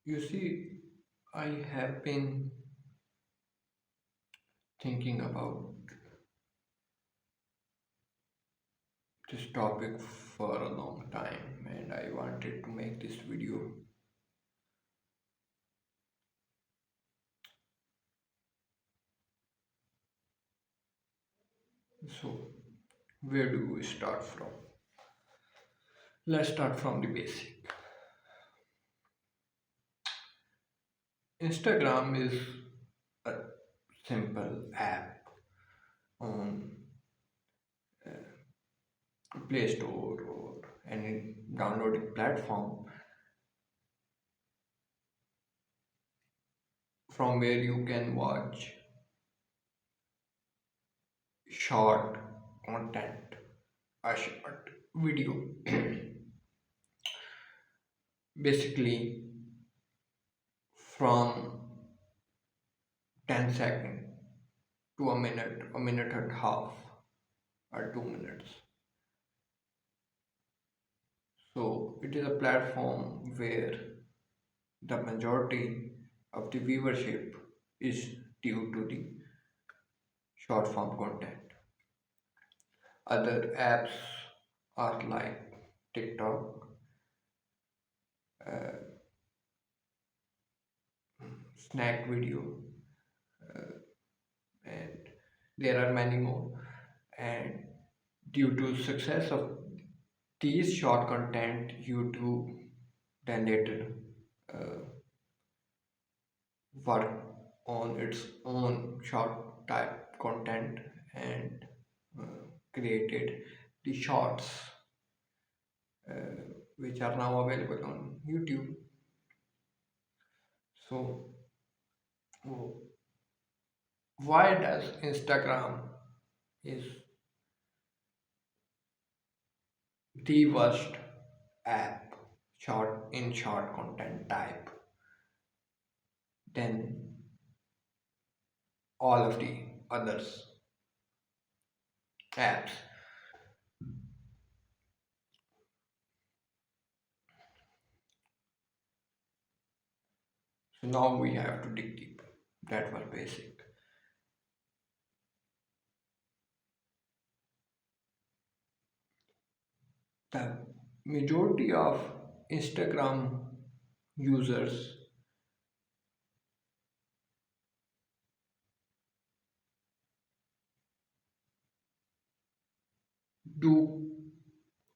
You see, I have been thinking about this topic for a long time and I wanted to make this video. So, where do we start from? Let's start from the basic. Instagram is a simple app on Play Store or any downloading platform from where you can watch short content, a short video. Basically, from 10 seconds to a minute and a half, or 2 minutes. So, it is a platform where the majority of the viewership is due to the short form content. Other apps are like TikTok, uh, Snack Video, and there are many more. And due to success of these short content, YouTube then later uh, work on its own short type content and created the shorts, which are now available on YouTube. So, why does Instagram is the worst app short content type than all of the others apps? So now we have to dig deep. That was basic. The majority of Instagram users do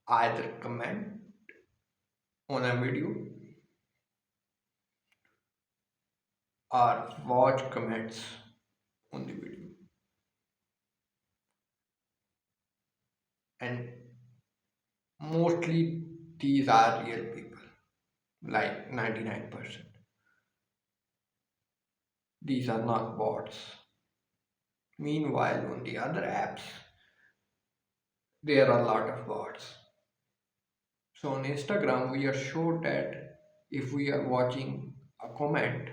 either comment on a video or watch comments on the video, and mostly these are real people, like 99%. These are not bots. Meanwhile, on the other apps, there are a lot of bots. So on Instagram, we are sure that if we are watching a comment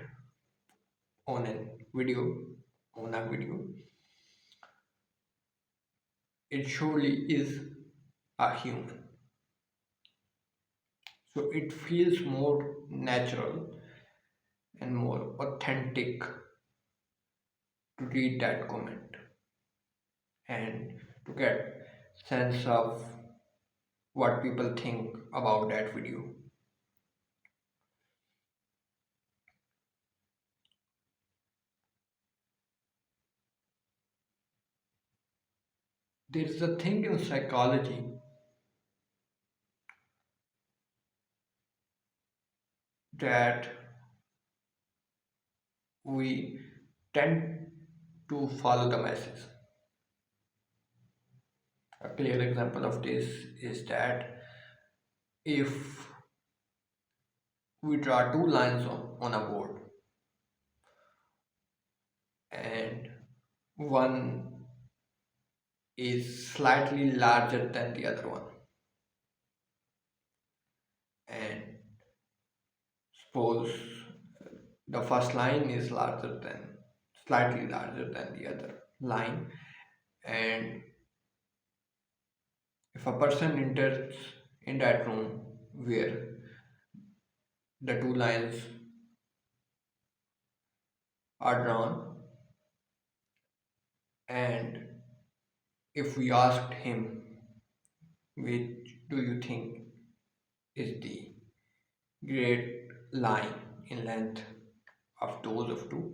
on a video, on a video, it surely is a human. So it feels more natural and more authentic to read that comment and to get sense of what people think about that video. There is a thing in psychology that we tend to follow the masses. A clear example of this is that if we draw two lines on a board and one is slightly larger than the other one, and suppose the first line is slightly larger than the other line, and if a person enters in that room where the two lines are drawn, and if we asked him which do you think is the great line in length of those of two,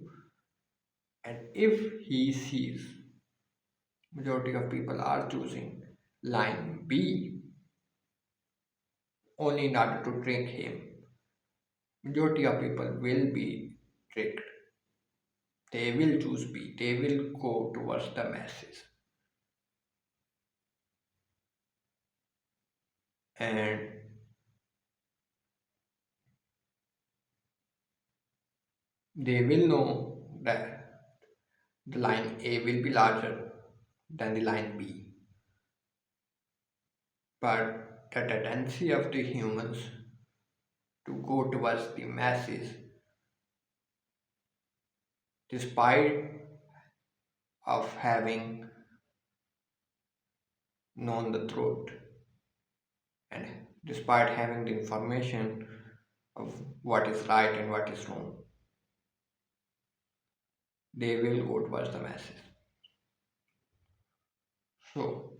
and if he sees majority of people are choosing line B only in order to trick him, majority of people will be tricked. They will choose B. They will go towards the masses, and they will know that the line A will be larger than the line B. But the tendency of the humans to go towards the masses, despite of having known the truth and despite having the information of what is right and what is wrong, they will go towards the masses. So,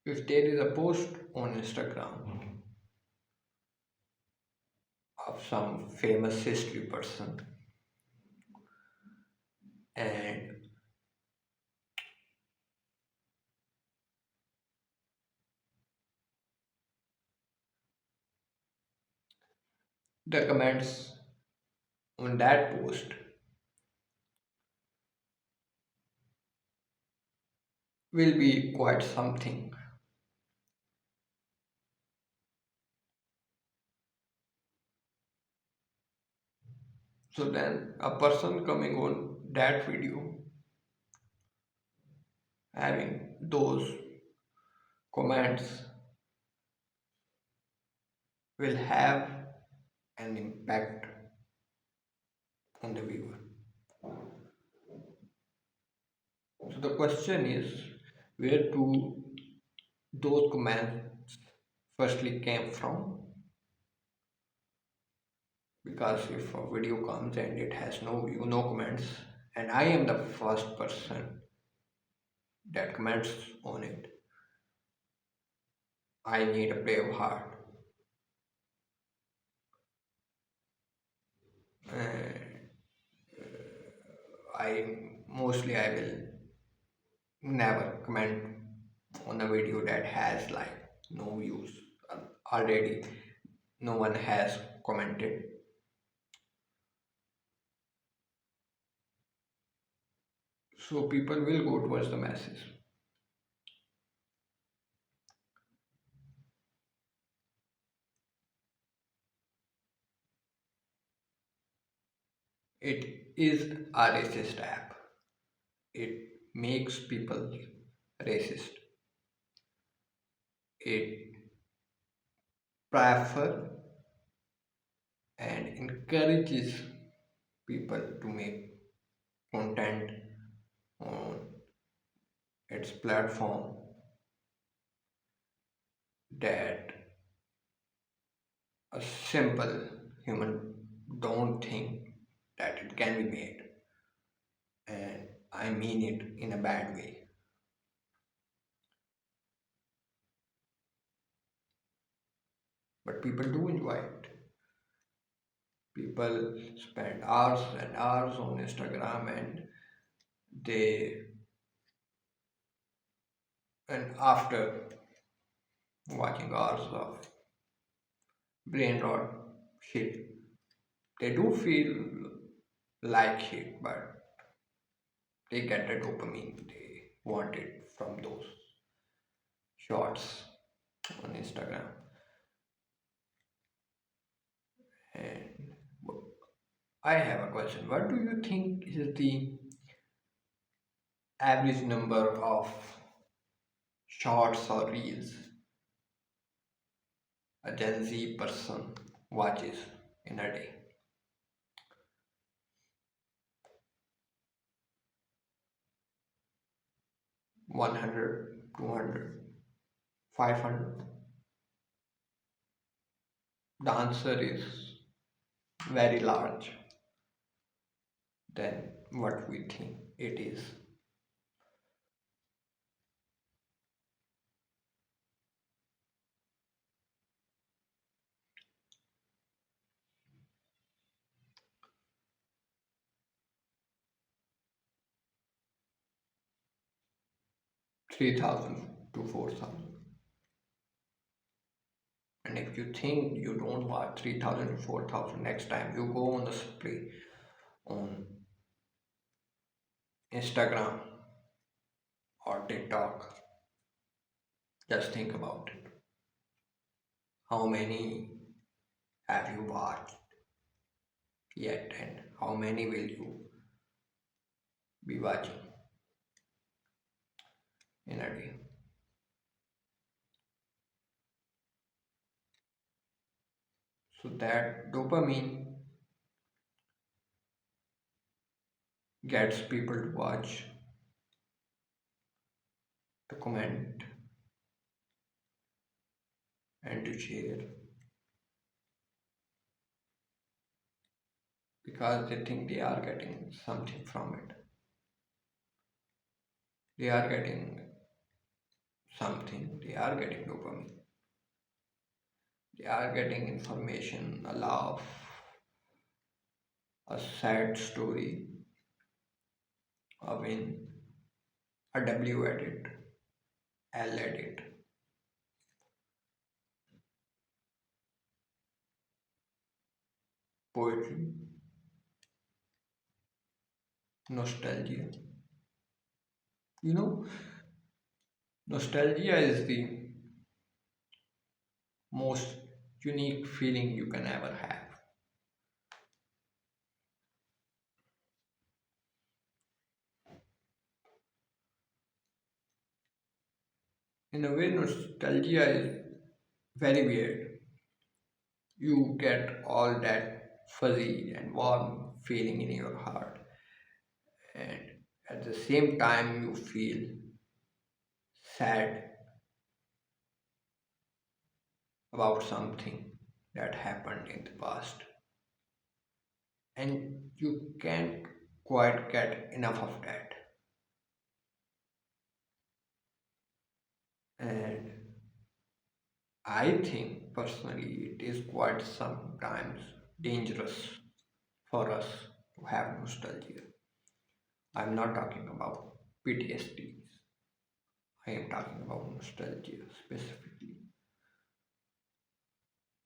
if there is a post on Instagram of some famous history person and the comments on that post will be quite something. So then a person coming on that video having those comments will have an impact on the viewer. So the question is, where do those comments firstly came from? Because if a video comes and it has no view, no comments, and I am the first person that comments on it, I need a brave heart. And I will never comment on a video that has like no views. Already no one has commented. So people will go towards the masses. It is a racist app. It makes people racist. It prefer and encourages people to make content on its platform that a simple human don't think that it can be made, and I mean it in a bad way. But people do enjoy it. People spend hours and hours on Instagram, and they and after watching hours of brain rot shit, they do feel like shit, but they get the dopamine they wanted from those shorts on Instagram. And I have a question. What do you think is the average number of shorts or reels a Gen Z person watches in a day? 100, 200, 500? The answer is very large. Then what we think it is. 3,000 to 4,000. And if you think you don't watch 3,000 to 4,000, next time you go on the spree on Instagram or TikTok, just think about it. How many have you watched yet, and how many will you be watching in a day? So that dopamine gets people to watch, to comment, and to share because they think they are getting something from it. They are getting something, they are getting dopamine, they are getting information, a laugh, a sad story, a win, a W edit, L edit, poetry, nostalgia. You know, nostalgia is the most unique feeling you can ever have. In a way, nostalgia is very weird. You get all that fuzzy and warm feeling in your heart, and at the same time, you feel sad about something that happened in the past, and you can't quite get enough of that. And I think personally, it is quite sometimes dangerous for us to have nostalgia. I'm not talking about PTSDs. I am talking about nostalgia specifically.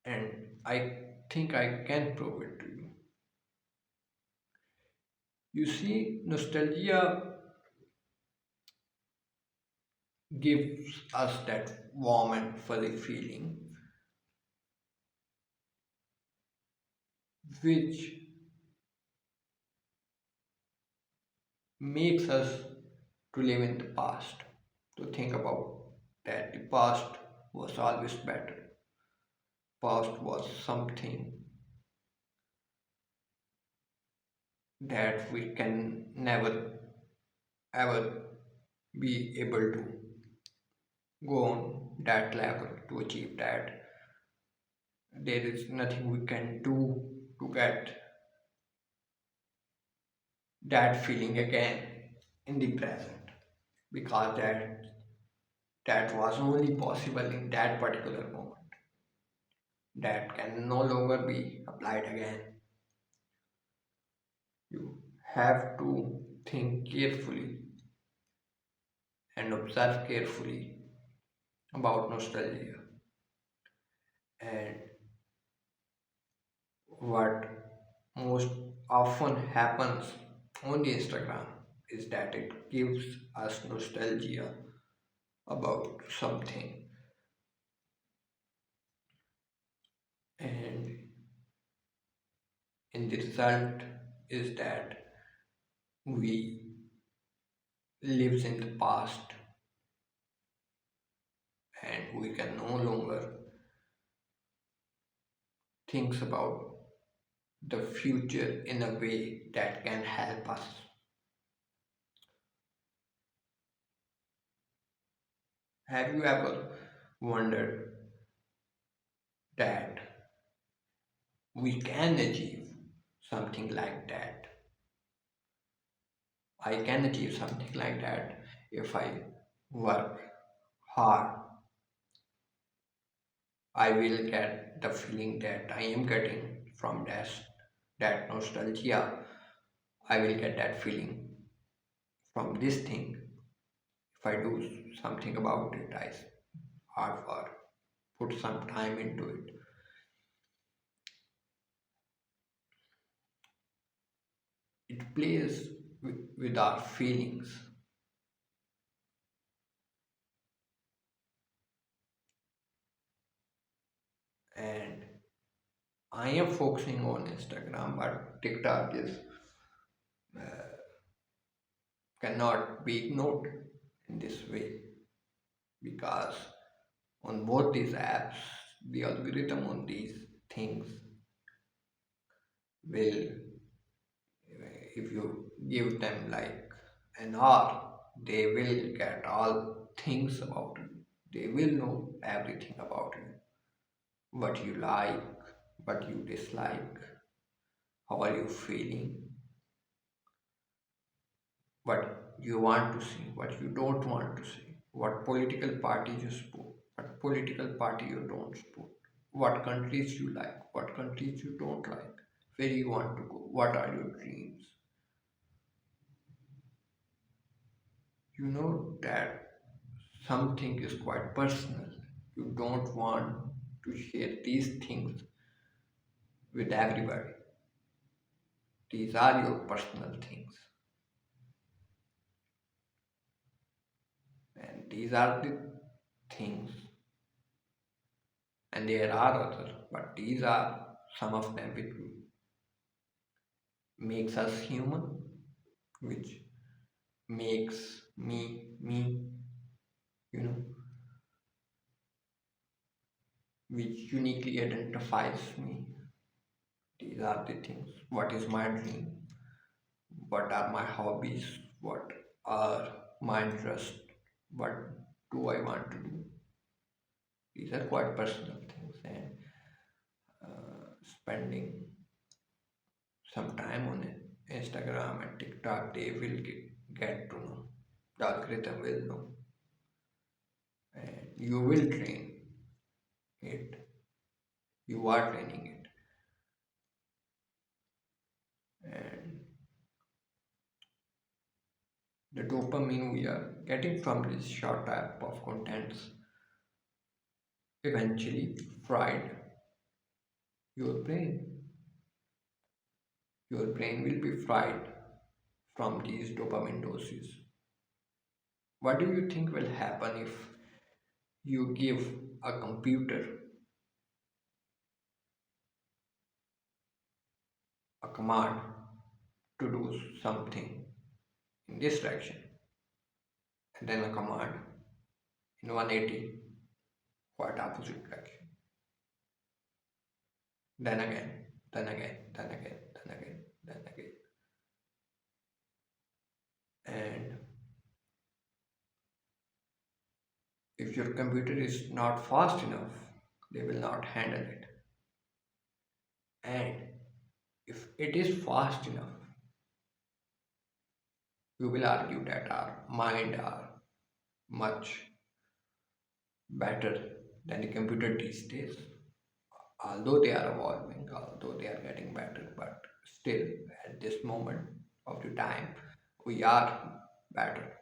And I think I can prove it to you. You see, nostalgia gives us that warm and fuzzy feeling, which makes us to live in the past, to think about that the past was always better. Past was something that we can never ever be able to go on that level to achieve that. There is nothing we can do to get that feeling again in the present because that was only possible in that particular moment. That can no longer be applied again. You have to think carefully and observe carefully about nostalgia. And what most often happens on the Instagram is that it gives us nostalgia about something, and in the result is that we lives in the past and we can no longer thinks about the future in a way that can help us. Have you ever wondered that we can achieve something like that? I can achieve something like that if I work hard. I will get the feeling that I am getting from that nostalgia. I will get that feeling from this thing if I do something about it. I hard work, put some time into it. It plays with our feelings, and I am focusing on Instagram, but TikTok is cannot be ignored in this way because on both these apps, the algorithm on these things will, if you give them like an hour, they will get all things about you. They will know everything about you, what you like, what you dislike, how are you feeling, what you want to see, what you don't want to see, what political party you support, what political party you don't support, what countries you like, what countries you don't like, where you want to go, what are your dreams. You know that something is quite personal. You don't want to share these things with everybody. These are your personal things, and these are the things, and there are others, but these are some of them which makes us human, which makes me, you know, which uniquely identifies me. These are the things. What is my dream? What are my hobbies? What are my interests? What do I want to do? These are quite personal things, and spending some time on it, Instagram and TikTok, they will get to know. The algorithm will know, and you will train it. You are training it, and the dopamine we are getting from this short type of contents eventually fried your brain. Your brain will be fried from these dopamine doses. What do you think will happen if you give a computer a command to do something in this direction and then a command in 180 quite opposite direction? Then again, then again, then again, then again, then again. And if your computer is not fast enough, they will not handle it. And if it is fast enough, we will argue that our mind are much better than the computer these days. Although they are evolving, although they are getting better, but still at this moment of the time, we are better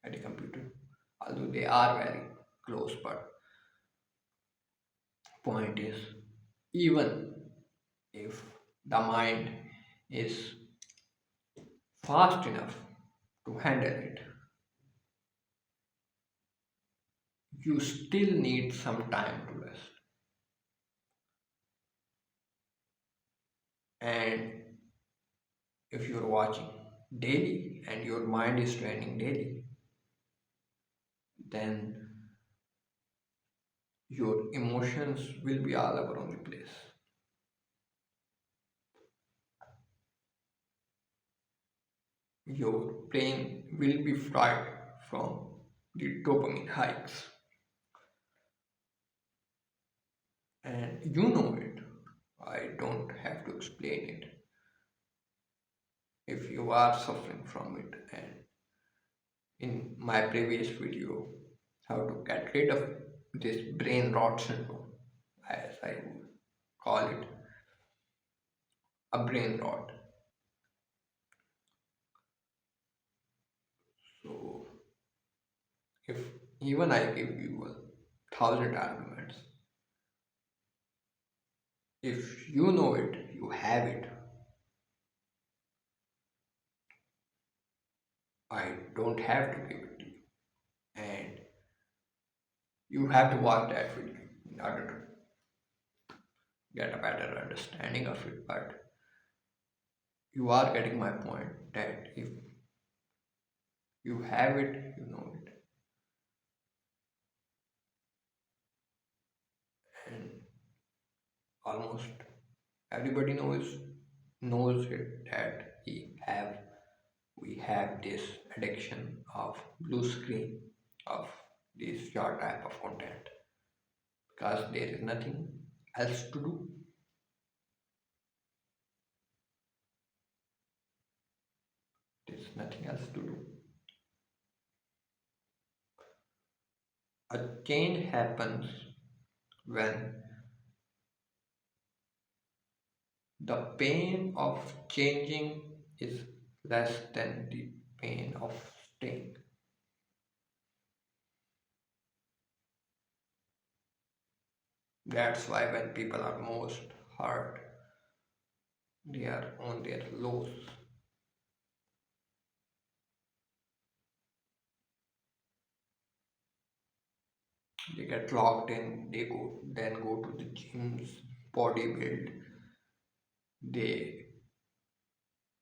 at the computer. Although they are very close, but point is, even if the mind is fast enough to handle it, you still need some time to rest. And if you're watching daily and your mind is training daily, then your emotions will be all over on the place. Your brain will be fried from the dopamine hikes. And you know it. I don't have to explain it. if you are suffering from it. And in my previous video, how to get rid of this brain rot syndrome, as I would call it, a brain rot. So if even I give you 1,000 arguments, if you know it, you have it. I don't have to give it to you. And you have to watch that video in order to get a better understanding of it. But you are getting my point that if you have it, you know it. And almost everybody knows it that we have this addiction of blue screen, of this short type of content, because there is nothing else to do. There's nothing else to do. A change happens when the pain of changing is less than the pain of staying. That's why when people are most hurt, they are on their lows. They get locked in, they go to the gyms, body build, they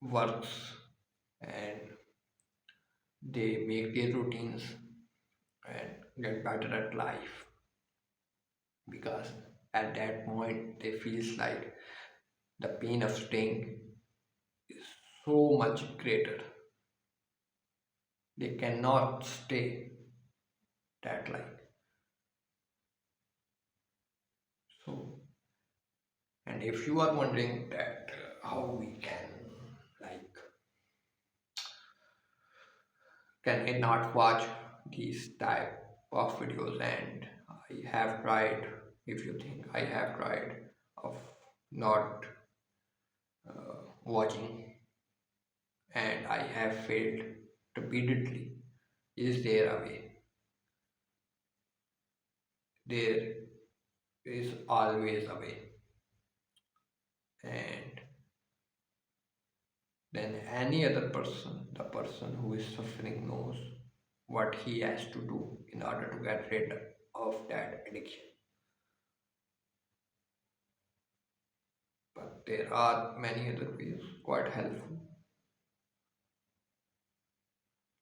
works, and they make their routines and get better at life, because at that point they feels like the pain of staying is so much greater. They cannot stay that like. So, and if you are wondering that how we can, like, can I not watch these type of videos, and I have tried, if you think I have tried of not watching and I have failed repeatedly, is there a way? There is always a way. And then any other person, the person who is suffering, knows what he has to do in order to get rid of that addiction. But there are many other ways quite helpful,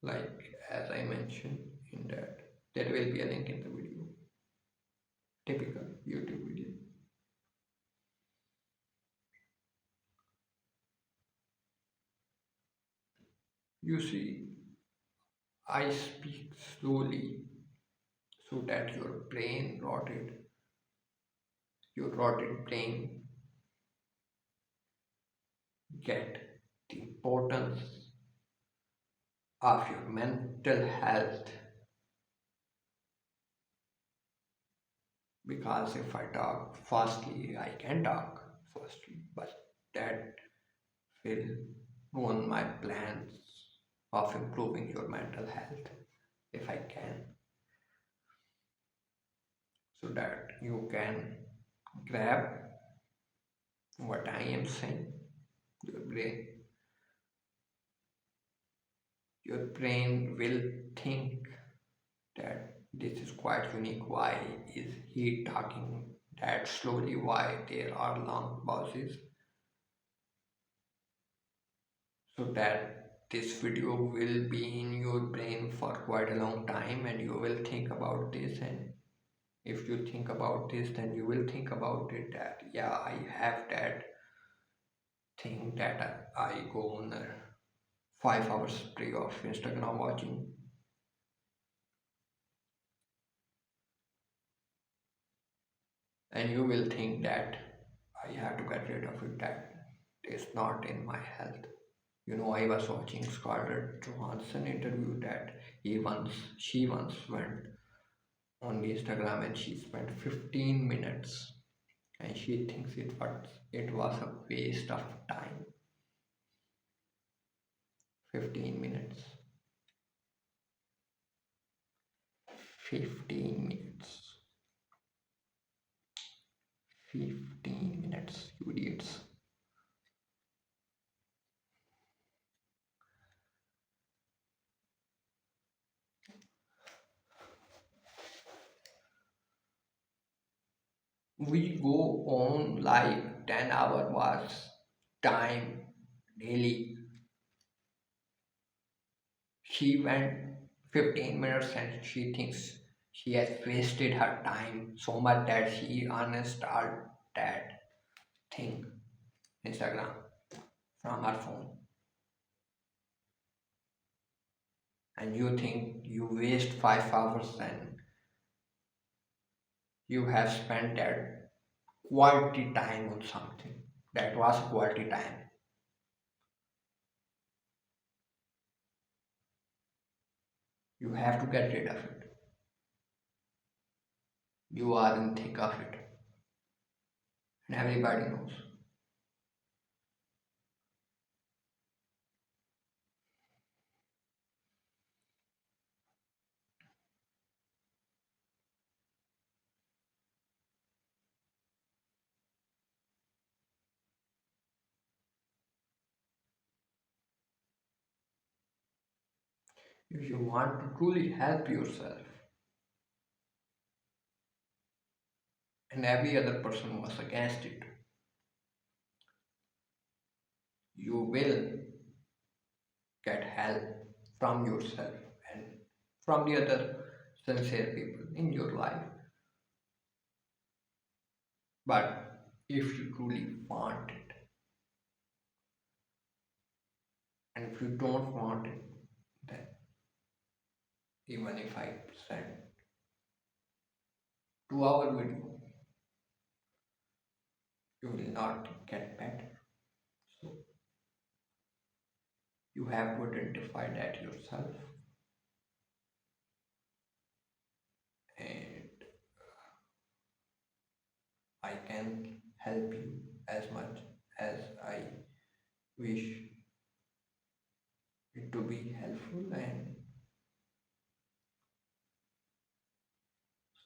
like as I mentioned in that, there will be a link in the video, typical YouTube video. You see, I speak slowly so that your rotted brain get the importance of your mental health. Because if I talk fastly, I can talk fastly, but that will ruin my plans of improving your mental health if I can, so that you can grab what I am saying. Your brain, your brain will think that this is quite unique. Why is he talking that slowly? Why there are long pauses? So that this video will be in your brain for quite a long time, and you will think about this. And if you think about this, then you will think about it that yeah, I have that thing that I go on a 5 hours spree of Instagram watching, and you will think that I have to get rid of it, that is not in my health. I was watching Scarlett Johansson interview that she once went on the Instagram and she spent 15 minutes and she thinks it was a waste of time. 15 minutes. 15 minutes. 15 minutes, you idiots. We go on like 10 hour was time daily. She went 15 minutes and she thinks she has wasted her time so much that she uninstalled that thing, Instagram, from her phone. And you think you waste 5 hours and you have spent that quality time on something. That was quality time. You have to get rid of it. You are in thick of it. And everybody knows. If you want to truly help yourself, and every other person was against it, you will get help from yourself and from the other sincere people in your life. But if you truly want it, and if you don't want it, then even if I send 2 hour video, you will not get better. So you have to identify that yourself, and I can help you as much as I wish it to be helpful. And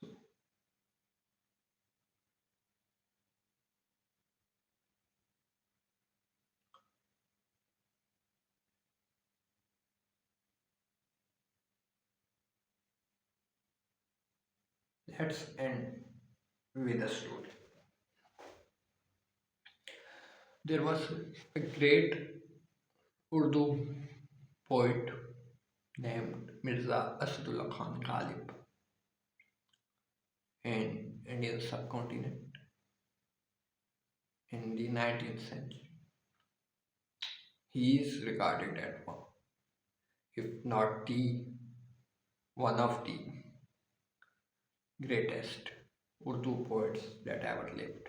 so let's end with a story. There was a great Urdu poet named Mirza Asadullah Khan Ghalib in Indian subcontinent in the 19th century. He is regarded as one, if not the one of the greatest Urdu poets that ever lived.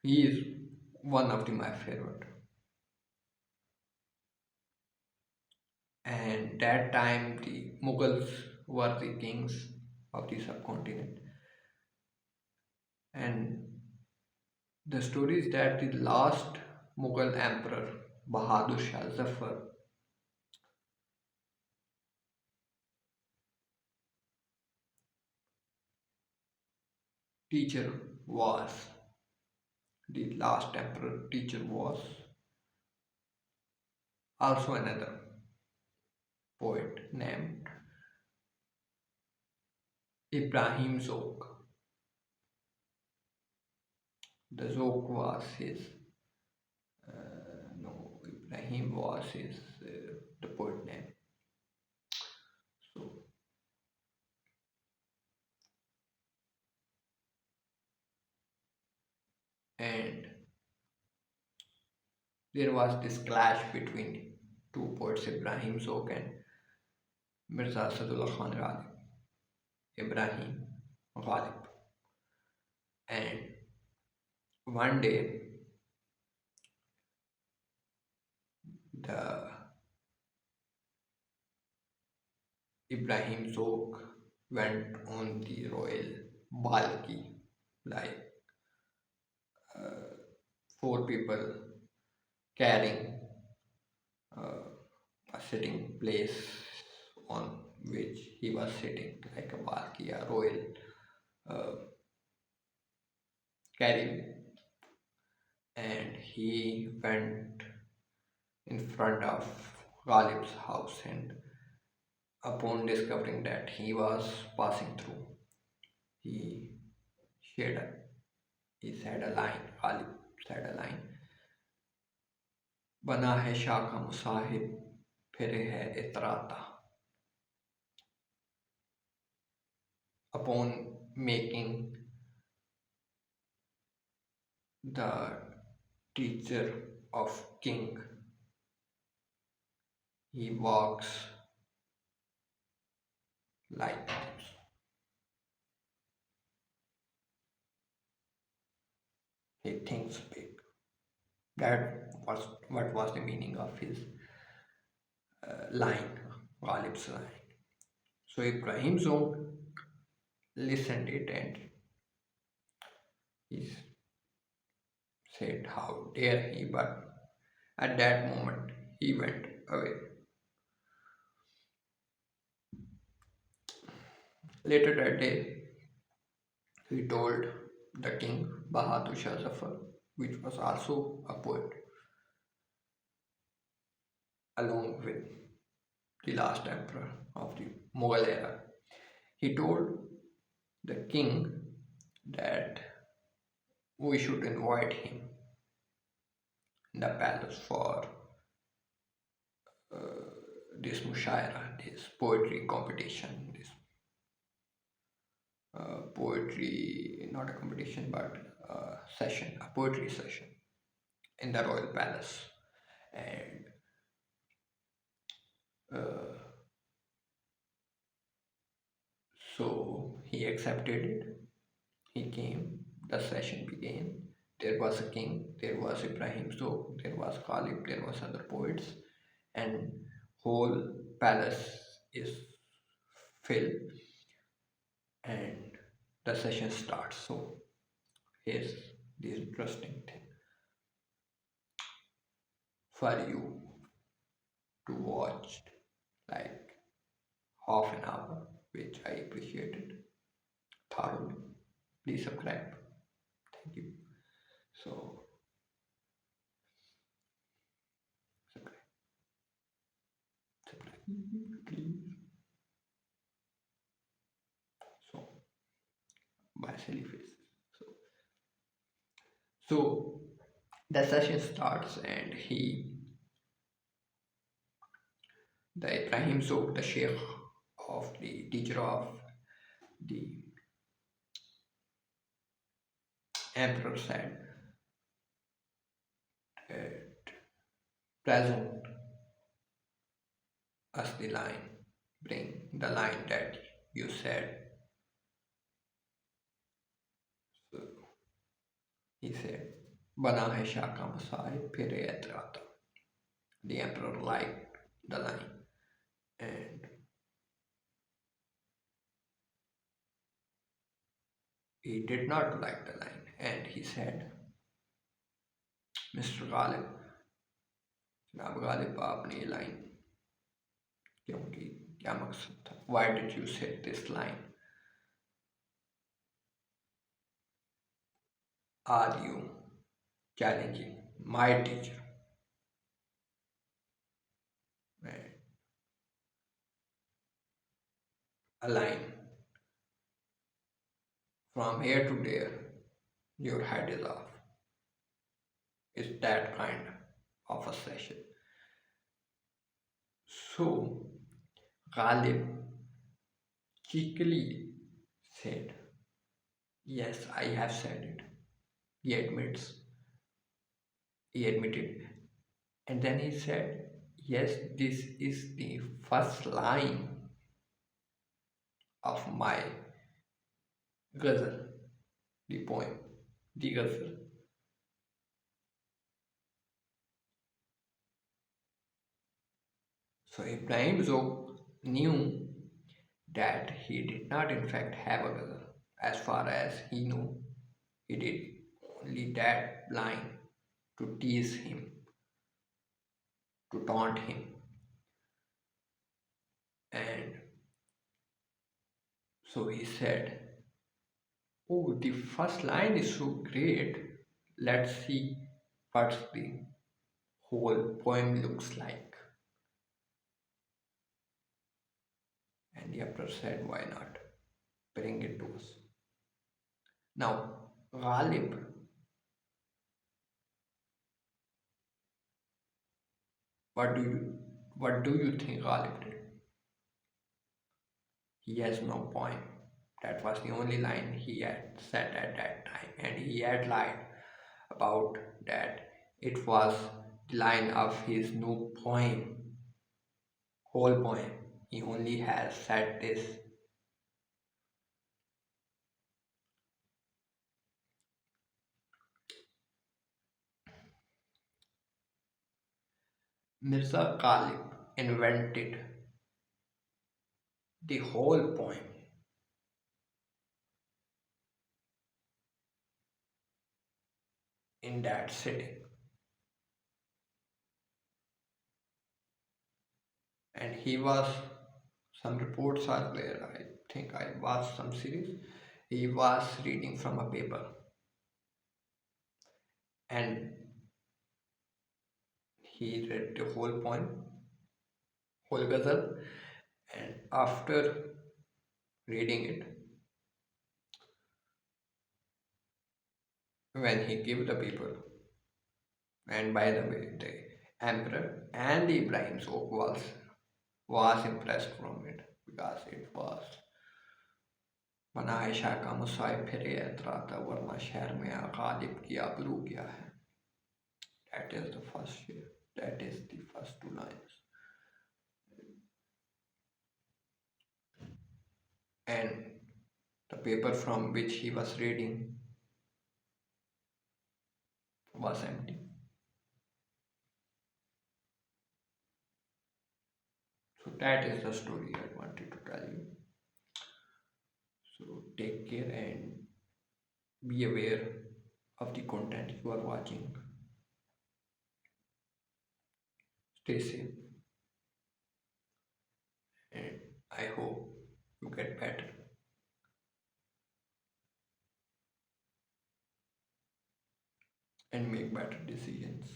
He is one of my favorite. And that time the Mughals were the kings of the subcontinent. And the story is that the last Mughal emperor Bahadur Shah Zafar teacher was the last emperor teacher was also another poet named Ibrahim Zok. The Zok was his no Ibrahim was his the poet name. So and there was this clash between two poets Ibrahim Zok and Mirza Sadullah Khan Ghalib. Ibrahim Ghalib. And one day the Ibrahim Zog went on the royal balcony, like four people carrying a sitting place on which he was sitting, like a balcony, a royal carrying, and he went in front of Ghalib's house, and upon discovering that he was passing through, he shared a, he said a line. Ghalib said a line, बना है शाह का मुसाहिब फिर है इतराता. Upon making the teacher of king, he walks like this. He thinks big. That was what was the meaning of his line, Ghalib's line. So Ibrahim Zog listened it and he said, "How dare he?" But at that moment, he went away. Later that day, he told the king Bahadur Shah Zafar, which was also a poet, along with the last emperor of the Mughal era. He told the king that we should invite him in the palace for this mushaira, this poetry competition, this poetry, not a competition, but a session, a poetry session in the royal palace. And uh, so he accepted it. He came, the session began. There was a king, there was Ibrahim So, there was Khalid, there was other poets, and whole palace is filled and the session starts. So here's the interesting thing for you to watch, like half an hour, which I appreciated thoroughly. Please subscribe. Thank you. So subscribe, subscribe, please. So my silly face. So so the session starts and the Ibrahim Zouk, the Sheikh of the teacher of the emperor said, present us the line, bring the line that you said. So he said, Bana hai Shah ka masahib phir etrata. The emperor liked the line and he did not like the line and he said, Mr. Ghalib, जनाब गालिब आपने ये line क्यों की, क्या मकसद था? Why did you say this line? Are you challenging my teacher? A line from here to there, your head is off. It's that kind of a session. So Ghalib cheekily said, yes, I have said it. He admits, he admitted. And then he said, yes, this is the first line of my ghazal, the poem, the ghazal. So Ibrahim Zog knew that he did not in fact have a brother. As far as he knew, he did only that blind to tease him, to taunt him. And so he said, "Oh, the first line is so great. Let's see what the whole poem looks like." And the emperor said, "Why not? Bring it to us." Now, Ghalib, what do you what do you think Ghalib did? He has no poem. That was the only line he had said at that time, and he had lied about that. It was the line of his new poem, whole poem. He only has said this. Mirza Ghalib invented the whole poem in that sitting, and he was, some reports are there. I think I watched some series. He was reading from a paper, and he read the whole poem, whole ghazal, and after reading it, when he gave the paper, and by the way, the emperor and the Ibrahim Sok was impressed from it because it was Ayesha का मुसाइब फिर एतराता वरना शहर में गालिब की आबरू क्या है. That is the first year. That is the first two lines. And the paper from which he was reading was empty. So that is the story I wanted to tell you. So take care and be aware of the content you are watching. Stay safe, and I hope you get better and make better decisions.